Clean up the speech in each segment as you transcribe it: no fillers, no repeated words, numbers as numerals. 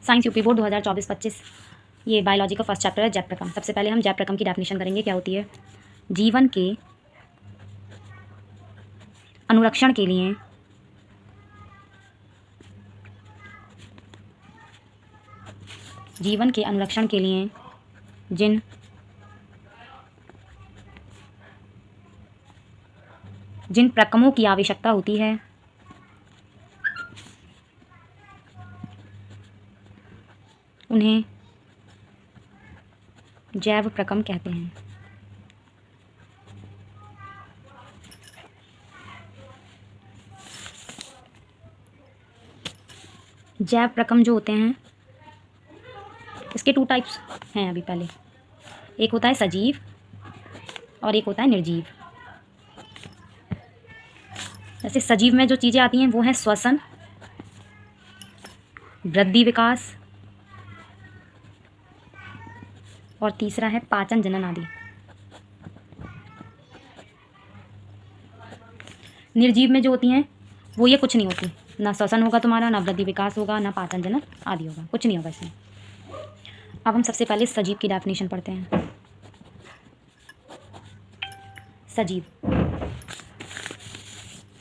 Science UP board 2024-25। ये biology का first chapter है जैव प्रकम। सबसे पहले हम जैव प्रकम की डेफिनेशन करेंगे, क्या होती है। जीवन के अनुरक्षण के लिए जिन प्रकमों की आवश्यकता होती है उन्हें जैव प्रकम कहते हैं। जैव प्रकम जो होते हैं इसके 2 टाइप्स हैं। अभी पहले एक होता है सजीव और एक होता है निर्जीव। जैसे सजीव में जो चीज़ें आती हैं वो हैं श्वसन, वृद्धि विकास और तीसरा है पाचन जनन आदि। निर्जीव में जो होती हैं वो ये कुछ नहीं होती, ना श्वसन होगा तुम्हारा, ना वृद्धि विकास होगा, ना पाचन जनन आदि होगा, कुछ नहीं होगा इसमें। अब हम सबसे पहले सजीव की डेफिनेशन पढ़ते हैं।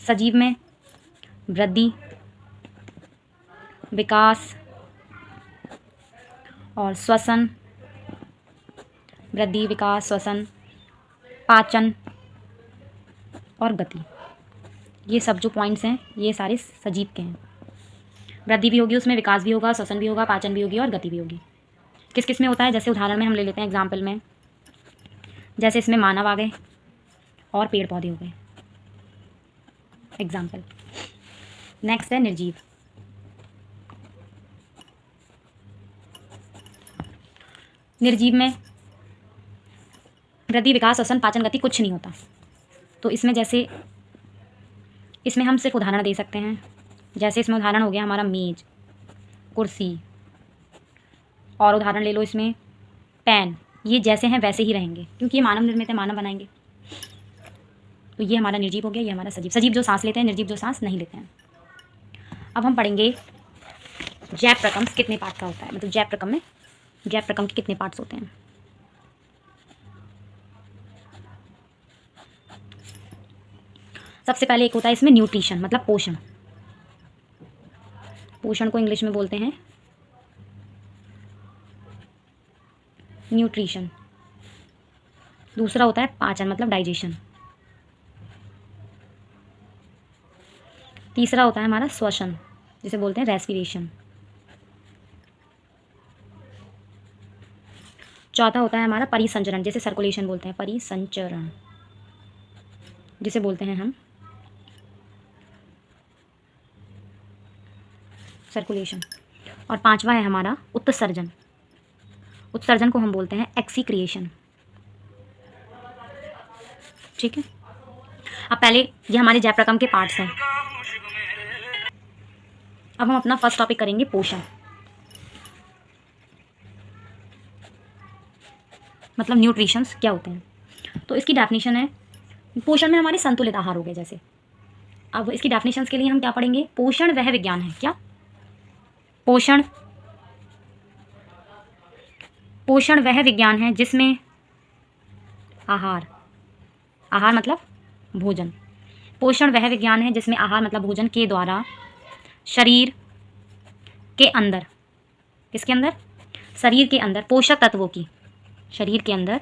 सजीव में वृद्धि, विकास और श्वसन, वृद्धि विकास श्वसन, पाचन और गति, ये सब जो पॉइंट्स हैं ये सारे सजीव के हैं। वृद्धि भी होगी, उसमें विकास भी होगा, श्वसन भी होगा, पाचन भी होगी और गति भी होगी। किस किस में होता है, जैसे उदाहरण में हम ले लेते हैं एग्जाम्पल में, जैसे इसमें मानव आ गए और पेड़ पौधे हो गए एग्जाम्पल। नेक्स्ट है निर्जीव। निर्जीव में वृद्धि विकास श्वसन पाचन गति कुछ नहीं होता। तो इसमें हम सिर्फ उदाहरण दे सकते हैं। जैसे इसमें उदाहरण हो गया हमारा मेज, कुर्सी, और उदाहरण ले लो इसमें पेन। ये जैसे हैं वैसे ही रहेंगे क्योंकि ये मानव निर्मित है, मानव बनाएंगे। तो ये हमारा निर्जीव हो गया, ये हमारा सजीव। सजीव जो सांस लेते हैं, निर्जीव जो सांस नहीं लेते हैं। अब हम पढ़ेंगे जैव प्रकम कितने पार्ट का होता है, मतलब जैव प्रकम के कितने पार्ट्स होते हैं। सबसे पहले एक होता है इसमें न्यूट्रिशन, मतलब पोषण। पोषण को इंग्लिश में बोलते हैं न्यूट्रिशन। दूसरा होता है पाचन, मतलब डाइजेशन। तीसरा होता है हमारा श्वसन, जिसे बोलते हैं रेस्पिरेशन। चौथा होता है हमारा परिसंचरण, जिसे सर्कुलेशन बोलते हैं, परिसंचरण जिसे बोलते हैं हम सर्कुलेशन। और पांचवा है हमारा उत्सर्जन। उत्सर्जन को हम बोलते हैं एक्सीक्रिएशन। ठीक है। अब पहले ये हमारे जैव प्रकम के पार्ट्स हैं। अब हम अपना फर्स्ट टॉपिक करेंगे पोषण, मतलब न्यूट्रिशंस क्या होते हैं। तो इसकी डेफिनेशन है, पोषण में हमारे संतुलित आहार हो गए जैसे। अब इसकी डेफिनेशंस के लिए हम क्या पढ़ेंगे, पोषण वह विज्ञान है। क्या पोषण वह विज्ञान है जिसमें आहार मतलब भोजन। पोषण वह विज्ञान है जिसमें आहार मतलब भोजन के द्वारा शरीर के अंदर, किसके अंदर, शरीर के अंदर पोषक तत्वों की, शरीर के अंदर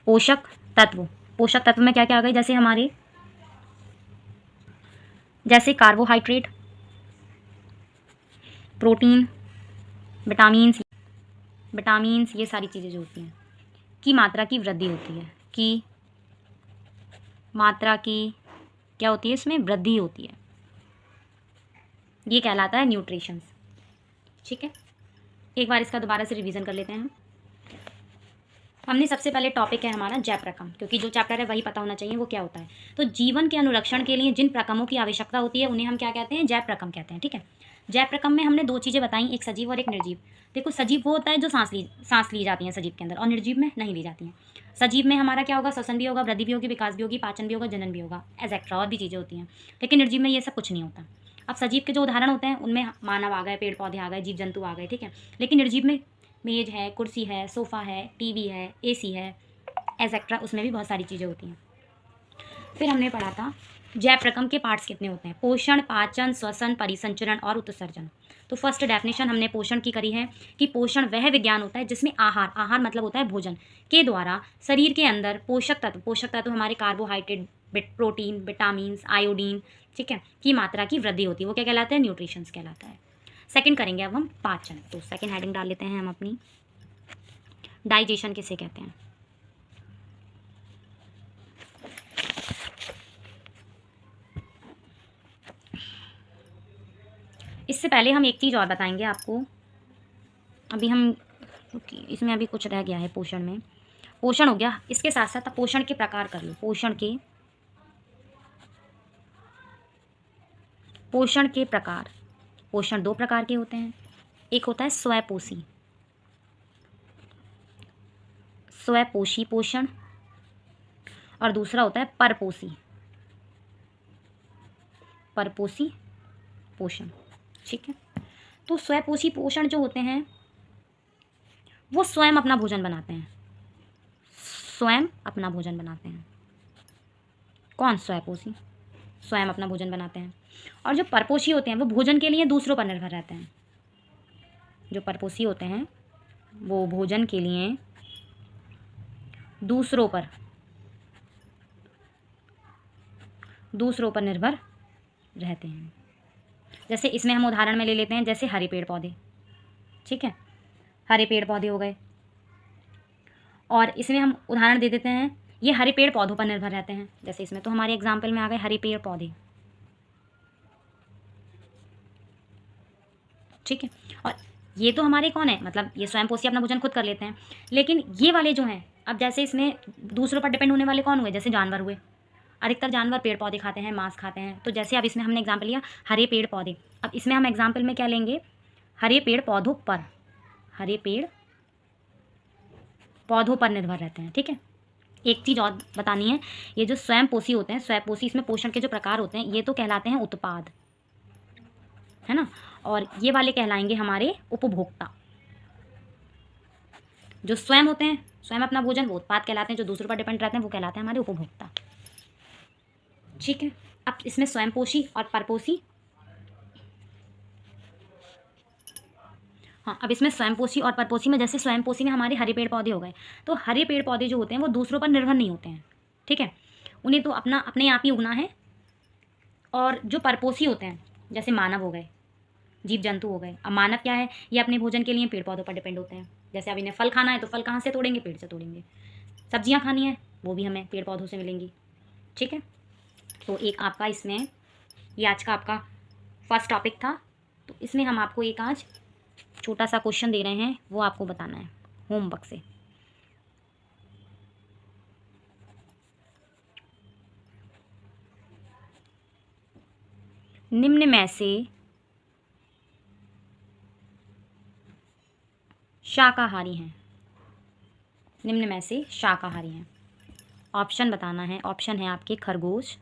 पोषक तत्व में क्या क्या आ गए, जैसे कार्बोहाइड्रेट, प्रोटीन, विटामिन्स, ये सारी चीज़ें जो होती हैं की मात्रा की वृद्धि होती है, की मात्रा की क्या होती है, इसमें वृद्धि होती है। ये कहलाता है न्यूट्रिशंस। ठीक है। एक बार इसका दोबारा से रिवीजन कर लेते हैं। हमने सबसे पहले टॉपिक है हमारा जैव प्रकम, क्योंकि जो चैप्टर है वही पता होना चाहिए वो क्या होता है। तो जीवन के अनुरक्षण के लिए जिन प्रकमों की आवश्यकता होती है उन्हें हम क्या कहते हैं, जैव प्रकम कहते हैं। ठीक है। जैव प्रकम में हमने 2 चीज़ें बताई, एक सजीव और एक निर्जीव। देखो सजीव वो होता है जो सांस ली जाती है सजीव के अंदर, और निर्जीव में नहीं ली जाती हैं। सजीव में हमारा क्या होगा, श्वसन भी होगा, वृद्धि भी होगी, विकास भी होगी, पाचन भी होगा, जनन भी होगा, एसेट्रा और भी चीज़ें होती हैं। लेकिन निर्जीव में ये सब कुछ नहीं होता। अब सजीव के जो उदाहरण होते हैं उनमें मानव आ गए, पेड़ पौधे आ गए, जीव जंतु आ गए, ठीक है। लेकिन निर्जीव में मेज है, कुर्सी है, सोफ़ा है, टीवी है, एसी है, एसेट्रा, उसमें भी बहुत सारी चीज़ें होती हैं। फिर हमने पढ़ा था जैव प्रकम के पार्ट्स कितने होते हैं, पोषण, पाचन, श्वसन, परिसंचरण और उत्सर्जन। तो फर्स्ट डेफिनेशन हमने पोषण की करी है कि पोषण वह विज्ञान होता है जिसमें आहार मतलब होता है भोजन के द्वारा शरीर के अंदर पोषक तत्व हमारे कार्बोहाइड्रेट, प्रोटीन, विटामिन, आयोडीन, ठीक है, की मात्रा की वृद्धि होती है, वो क्या कहलाता है, न्यूट्रिशंस कहलाता है। सेकंड करेंगे अब हम पाचन। तो सेकंड हेडिंग डाल लेते हैं हम अपनी, डाइजेशन किसे कहते हैं। इससे पहले हम एक चीज़ और बताएंगे आपको, अभी हम इसमें अभी कुछ रह गया है पोषण में। पोषण हो गया, इसके साथ साथ पोषण के प्रकार कर लो। पोषण के प्रकार, पोषण दो प्रकार के होते हैं, एक होता है स्वपोषी पोषण और दूसरा होता है परपोषी पोषण, ठीक है। तो स्वपोषी पोषण जो होते हैं वो स्वयं अपना भोजन बनाते हैं, कौन, स्वयपोषी, स्वयं अपना भोजन बनाते हैं। और जो परपोषी होते हैं वो भोजन के लिए दूसरों पर निर्भर रहते हैं। जो परपोषी होते हैं वो भोजन के लिए दूसरों पर निर्भर रहते हैं। जैसे इसमें हम उदाहरण में ले लेते हैं, जैसे हरे पेड़ पौधे, ठीक है, हरे पेड़ पौधे हो गए। और इसमें हम उदाहरण दे देते हैं, ये हरे पेड़ पौधों पर निर्भर रहते हैं। जैसे इसमें तो हमारे एग्जाम्पल में आ गए हरे पेड़ पौधे, ठीक है। और ये तो हमारे कौन है, मतलब ये स्वयंपोषी अपना भोजन खुद कर लेते हैं। लेकिन ये वाले जो हैं, अब जैसे इसमें दूसरों पर डिपेंड होने वाले कौन हुए, जैसे जानवर हुए। अधिकतर जानवर पेड़ पौधे खाते हैं, मांस खाते हैं। तो जैसे अब इसमें हमने एग्जाम्पल लिया हरे पेड़ पौधे, अब इसमें हम एग्जाम्पल में क्या लेंगे, हरे पेड़ पौधों पर निर्भर रहते हैं, ठीक है। एक चीज़ और बतानी है, ये जो स्वयंपोषी होते हैं, स्वयंपोषी, इसमें पोषण के जो प्रकार होते हैं ये तो कहलाते हैं उत्पाद, है ना, और ये वाले कहलाएंगे हमारे उपभोक्ता। जो स्वयं होते हैं, स्वयं अपना भोजन, वो उत्पाद कहलाते हैं। जो दूसरों पर डिपेंड रहते हैं वो कहलाते हैं हमारे उपभोक्ता, ठीक है। अब इसमें स्वयंपोषी और परपोषी, हाँ, अब इसमें स्वयंपोषी और परपोषी में, जैसे स्वयंपोषी में हमारे हरे पेड़ पौधे हो गए, तो हरे पेड़ पौधे जो होते हैं वो दूसरों पर निर्भर नहीं होते हैं, ठीक है, उन्हें तो अपने आप ही उगना है। और जो परपोषी होते हैं, जैसे मानव हो गए, जीव जंतु हो गए। अब मानव क्या है, ये अपने भोजन के लिए पेड़ पौधों पर डिपेंड होते हैं। जैसे अब इन्हें फल खाना है तो फल कहाँ से तोड़ेंगे, पेड़ से तोड़ेंगे। सब्जियाँ खानी है वो भी हमें पेड़ पौधों से मिलेंगी, ठीक है। तो एक आपका इसमें, ये आज का आपका फर्स्ट टॉपिक था। तो इसमें हम आपको एक आज छोटा सा क्वेश्चन दे रहे हैं, वो आपको बताना है होमवर्क से। निम्न में से शाकाहारी हैं, ऑप्शन बताना है। ऑप्शन है आपके खरगोश,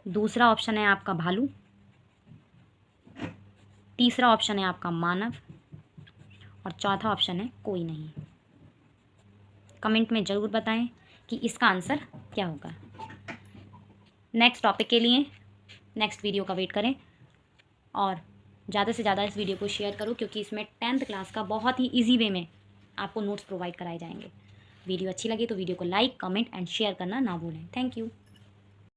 दूसरा ऑप्शन है आपका भालू, तीसरा ऑप्शन है आपका मानव और चौथा ऑप्शन है कोई नहीं। कमेंट में ज़रूर बताएं कि इसका आंसर क्या होगा। नेक्स्ट टॉपिक के लिए नेक्स्ट वीडियो का वेट करें और ज़्यादा से ज़्यादा इस वीडियो को शेयर करो, क्योंकि इसमें 10th क्लास का बहुत ही ईजी वे में आपको नोट्स प्रोवाइड कराए जाएंगे। वीडियो अच्छी लगी तो वीडियो को लाइक, कमेंट एंड शेयर करना ना भूलें। Thank you.